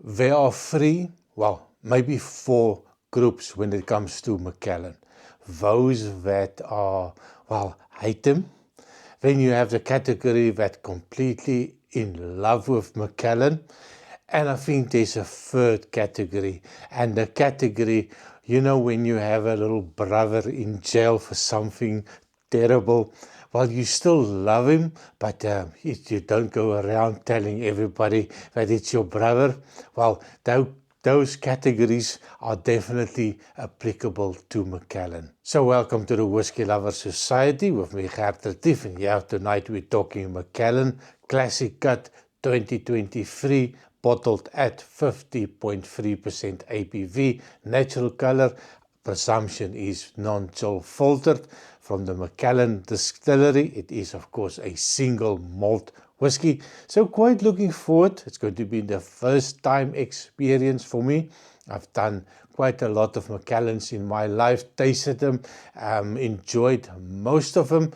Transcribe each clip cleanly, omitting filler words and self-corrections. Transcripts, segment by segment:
There are three, well, maybe four groups when it comes to Macallan. Those that are, well, hate them. Then you have the category that completely in love with Macallan. And I think there's a third category. And the category, you know, when you have a little brother in jail for something terrible, well, you still love him, but you don't go around telling everybody that it's your brother. Well, those categories are definitely applicable to Macallan. So welcome to the Whisky Lovers Society with me, Gertretief, and yeah, tonight we're talking Macallan Classic Cut 2023, bottled at 50.3% ABV, natural color. Presumption is non-chill filtered from the Macallan distillery. It is, of course, a single malt whiskey. So quite looking forward. It's going to be the first time experience for me. I've done quite a lot of Macallans in my life, tasted them, enjoyed most of them.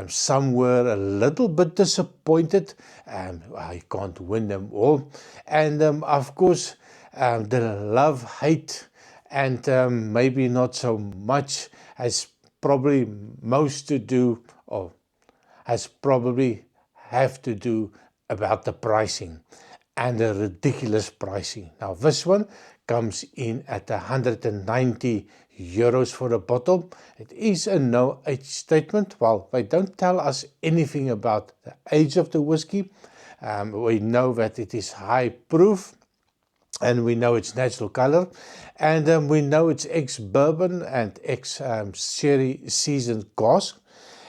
Some were a little bit disappointed. I can't win them all. And of course, the love-hate and maybe not so much has probably most to do, or has probably have to do about the pricing and the ridiculous pricing. Now this one comes in at 190 euros for a bottle. It is a no age statement. Well, they don't tell us anything about the age of the whiskey. We know that it is high proof, and we know it's natural color, and we know it's ex-Bourbon and ex-sherry seasoned cask.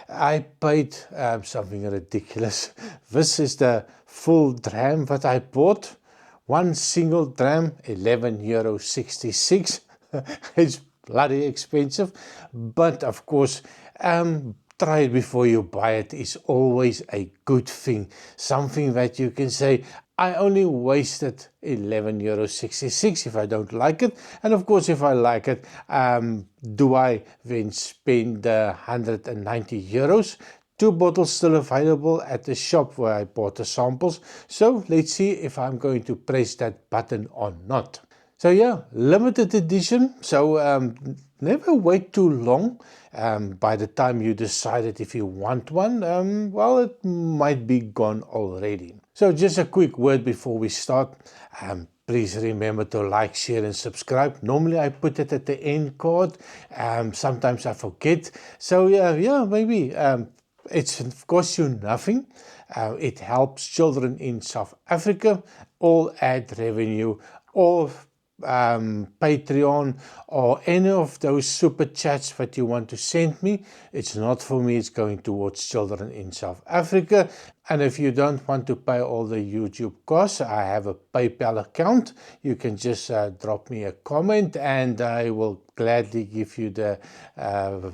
I paid something ridiculous. This is the full dram that I bought. One single dram, €11.66. It's bloody expensive, but of course, try it before you buy it is always a good thing. Something that you can say, I only wasted €11.66 if I don't like it. And of course, if I like it, do I then spend €190? Two bottles still available at the shop where I bought the samples. So let's see if I'm going to press that button or not. So yeah, limited edition. So never wait too long. By the time you decided if you want one, well, it might be gone already. So just a quick word before we start. Please remember to like, share and subscribe. Normally I put it at the end card. Sometimes I forget. So yeah, maybe it costs you nothing. It helps children in South Africa. All ad revenue, all Patreon or any of those super chats that you want to send me, it's not for me, it's going towards children in South Africa. And if you don't want to pay all the YouTube costs, I have a PayPal account. You can just drop me a comment and I will gladly give you the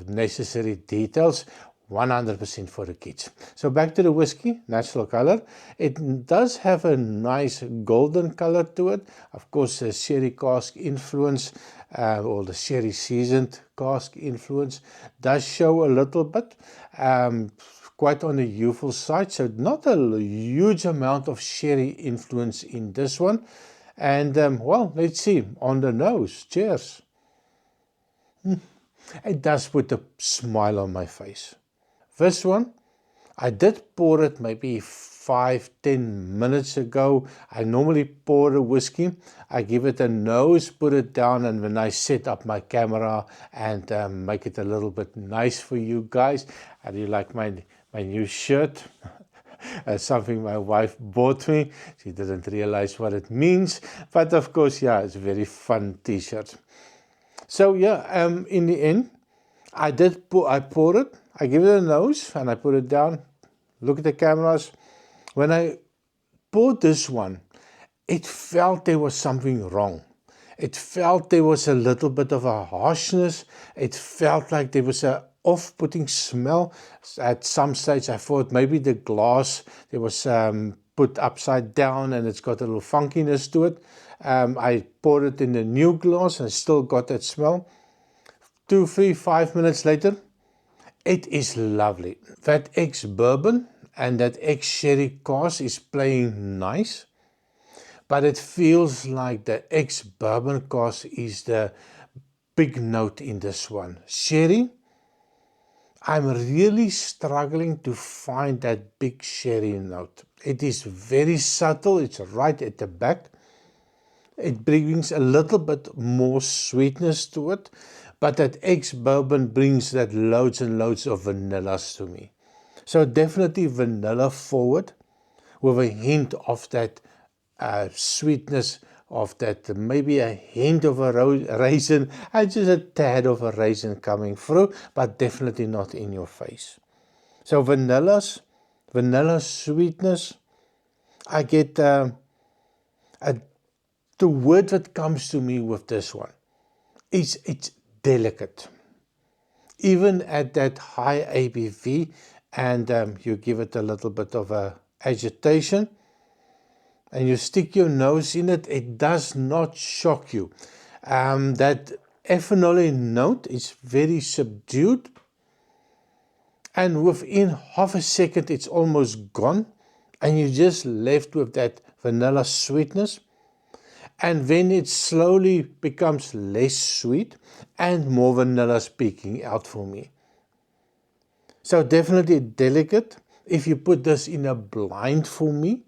necessary details. 100% for the kids. So back to the whiskey, natural color. It does have a nice golden color to it. Of course, the sherry cask influence or the sherry seasoned cask influence does show a little bit. Quite on the youthful side, so not a huge amount of sherry influence in this one. And well, let's see, on the nose, cheers. It does put a smile on my face. This one, I did pour it maybe 5-10 minutes ago. I normally pour a whiskey. I give it a nose, put it down, and then I set up my camera and make it a little bit nice for you guys. How do you like my new shirt? Something my wife bought me. She didn't realize what it means. But of course, yeah, it's a very fun t-shirt. So yeah, in the end, I poured it. I give it a nose and I put it down. Look at the cameras. When I poured this one, it felt there was something wrong. It felt there was a little bit of a harshness. It felt like there was a off-putting smell. At some stage I thought maybe the glass, there was put upside down and it's got a little funkiness to it. I poured it in the new glass and still got that smell. 2, 3, 5 minutes later, it is lovely. That ex-Bourbon and that ex-sherry cask is playing nice. but it feels like the ex-Bourbon cask is the big note in this one. Sherry, I'm really struggling to find that big sherry note. It is very subtle, it's right at the back. It brings a little bit more sweetness to it, but that ex-Bourbon brings that loads and loads of vanillas to me. So definitely vanilla forward, with a hint of that sweetness, of that maybe a hint of a raisin, and just a tad of a raisin coming through, but definitely not in your face. So vanilla sweetness, I get the word that comes to me with this one is it's delicate. Even at that high ABV, and you give it a little bit of a agitation, and you stick your nose in it, it does not shock you. That ethanol note is very subdued, and within half a second it's almost gone, and you're just left with that vanilla sweetness. And then it slowly becomes less sweet and more vanilla speaking out for me. So definitely delicate. If you put this in a blind for me,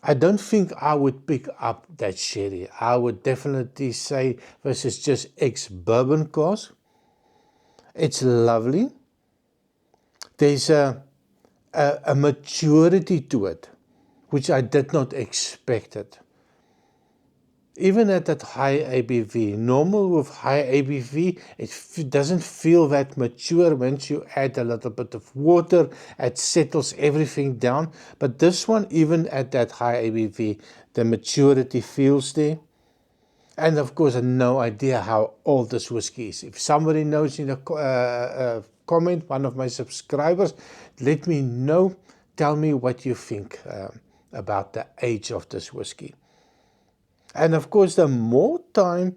I don't think I would pick up that sherry. I would definitely say this is just ex-Bourbon cask. It's lovely. There's a maturity to it, which I did not expect it. Even at that high ABV, normal with high ABV, it doesn't feel that mature. Once you add a little bit of water, it settles everything down. But this one, even at that high ABV, the maturity feels there. And of course, I have no idea how old this whiskey is. If somebody knows in a comment, one of my subscribers, let me know. Tell me what you think about the age of this whiskey. And of course, the more time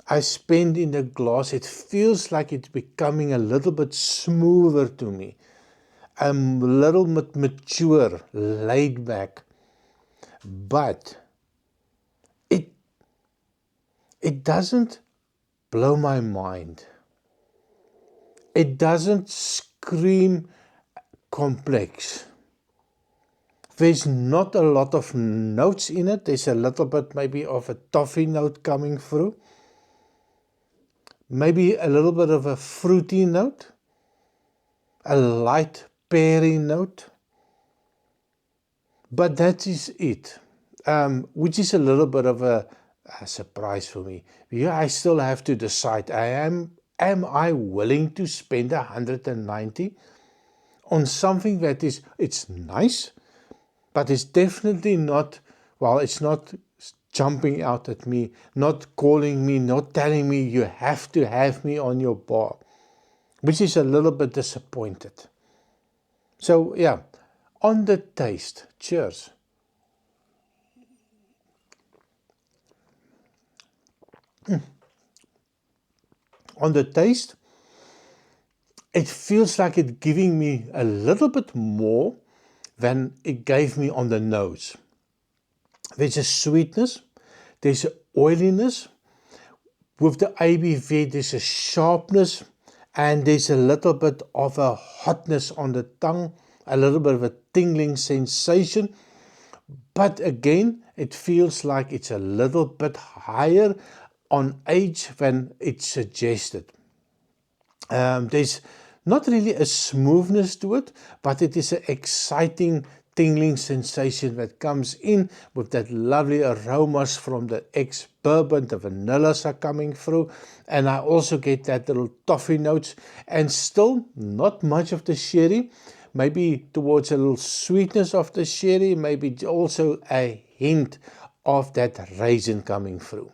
I spend in the glass, it feels like it's becoming a little bit smoother to me. A little bit mature, laid back. But it doesn't blow my mind. It doesn't scream complex. There's not a lot of notes in it. There's a little bit maybe of a toffee note coming through. Maybe a little bit of a fruity note. A light peary note. But that is it. Which is a little bit of a surprise for me. Yeah, I still have to decide. Am I willing to spend 190 on something that it's nice, but it's definitely not, well, it's not jumping out at me, not calling me, not telling me you have to have me on your bar, which is a little bit disappointed. So yeah, on the taste, cheers. On the taste, it feels like it's giving me a little bit more than it gave me on the nose. There's a sweetness, there's an oiliness. With the ABV, there's a sharpness, and there's a little bit of a hotness on the tongue, a little bit of a tingling sensation. But again, it feels like it's a little bit higher on age than it's suggested. There's not really a smoothness to it, but it is an exciting tingling sensation that comes in with that lovely aromas from the ex-Bourbon. The vanillas are coming through, and I also get that little toffee notes, and still not much of the sherry, maybe towards a little sweetness of the sherry, maybe also a hint of that raisin coming through.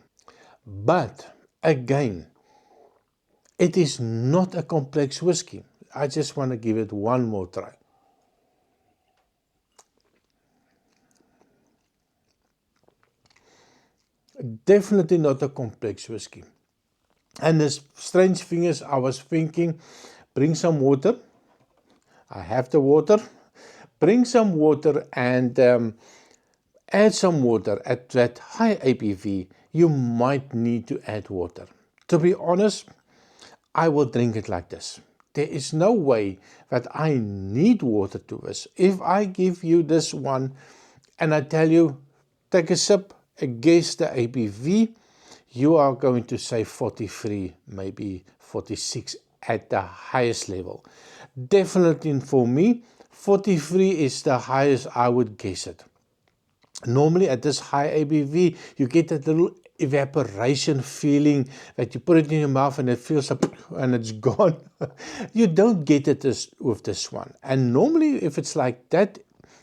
But again, it is not a complex whiskey. I just want to give it one more try. Definitely not a complex whiskey. And the strange thing is, I was thinking, bring some water. I have the water. Bring some water and add some water at that high ABV, you might need to add water. To be honest, I will drink it like this. There is no way that I need water to this. If I give you this one and I tell you, take a sip, guess the ABV, you are going to say 43, maybe 46 at the highest level. Definitely for me, 43 is the highest I would guess it. Normally at this high ABV, you get that little evaporation feeling that you put it in your mouth and it feels like, and it's gone. You don't get it with this one. And normally if it's like that,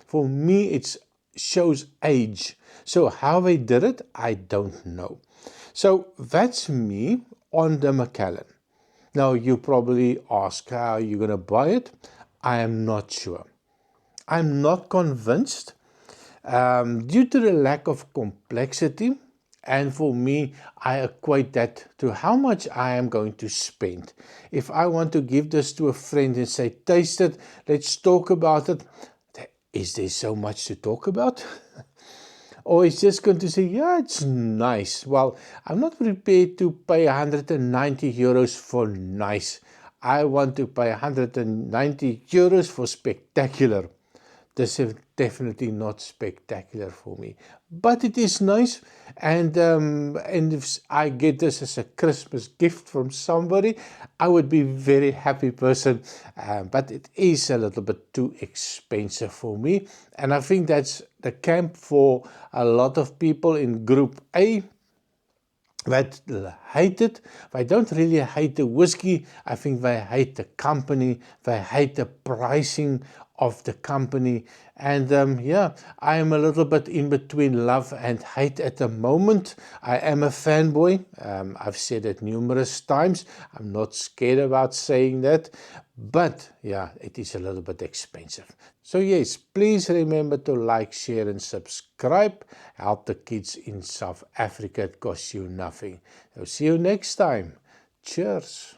for me it shows age. So how they did it, I don't know. So that's me on the Macallan. Now you probably ask how you're going to buy it. I am not sure. I'm not convinced due to the lack of complexity. And for me, I equate that to how much I am going to spend. If I want to give this to a friend and say, taste it, let's talk about it. Is there so much to talk about? Or it's just going to say, yeah, it's nice. Well, I'm not prepared to pay 190 euros for nice. I want to pay 190 euros for spectacular. This is definitely not spectacular for me, but it is nice. And if I get this as a Christmas gift from somebody, I would be a very happy person. But it is a little bit too expensive for me, and I think that's the camp for a lot of people in Group A that hate it. They don't really hate the whiskey. I think they hate the company. They hate the pricing of the company. And yeah, I am a little bit in between love and hate at the moment. I am a fanboy. I've said it numerous times. I'm not scared about saying that. But yeah, it is a little bit expensive. So yes, please remember to like, share and subscribe. Help the kids in South Africa. It costs you nothing. So see you next time. Cheers.